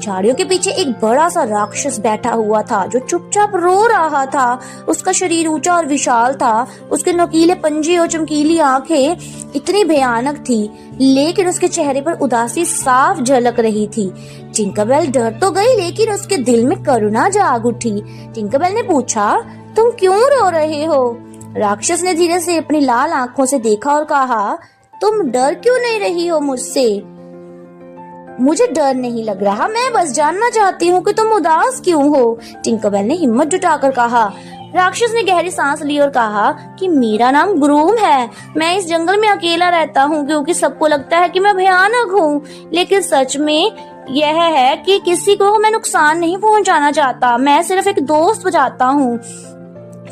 झाड़ियों के पीछे एक बड़ा सा राक्षस बैठा हुआ था जो चुपचाप रो रहा था। उसका शरीर ऊंचा और विशाल था। उसके नुकीले पंजे और चमकीली आंखें इतनी भयानक थी, लेकिन उसके चेहरे पर उदासी साफ झलक रही थी। टिंकरबेल डर तो गई, लेकिन उसके दिल में करुणा जाग उठी। टिंकरबेल ने पूछा, तुम क्यों रो रहे हो? राक्षस ने धीरे से अपनी लाल आंखों से देखा और कहा, तुम डर क्यों नहीं रही हो मुझसे? मुझे डर नहीं लग रहा, मैं बस जानना चाहती हूँ कि तुम उदास क्यों हो। टिंकरबेल ने हिम्मत जुटाकर कहा। राक्षस ने गहरी सांस ली और कहा कि मेरा नाम ग्रूम है। मैं इस जंगल में अकेला रहता हूँ क्योंकि सबको लगता है कि मैं भयानक हूँ, लेकिन सच में यह है कि किसी को मैं नुकसान नहीं पहुँचाना चाहता। मैं सिर्फ एक दोस्त चाहता हूँ।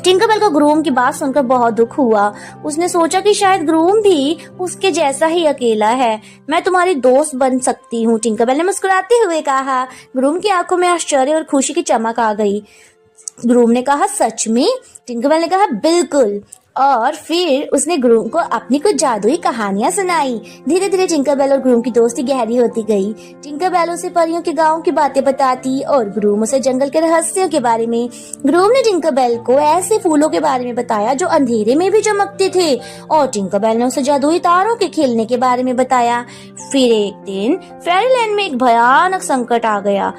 टिंकरबेल को ग्रूम की बात सुनकर बहुत दुख हुआ। उसने सोचा कि शायद ग्रूम भी उसके जैसा ही अकेला है। मैं तुम्हारी दोस्त बन सकती हूँ, टिंकरबेल ने मुस्कुराते हुए कहा। ग्रूम की आंखों में आश्चर्य और खुशी की चमक आ गई। ग्रूम ने कहा, सच में? टिंकरबेल ने कहा, बिल्कुल। और फिर उसने ग्रूम को अपनी कुछ जादुई कहानियां सुनाई। धीरे धीरे टिंकरबेल और ग्रूम की दोस्ती गहरी होती गई। टिंकरबेल उसे परियों के गांव की बातें बताती और ग्रूम उसे जंगल के रहस्यों के बारे में। ग्रूम ने टिंकरबेल को ऐसे फूलों के बारे में बताया जो अंधेरे में भी चमकते थे, और टिंकरबेल ने उसे जादुई तारों के खेलने के बारे में बताया। फिर एक दिन फेरीलैंड में एक भयानक संकट आ गया।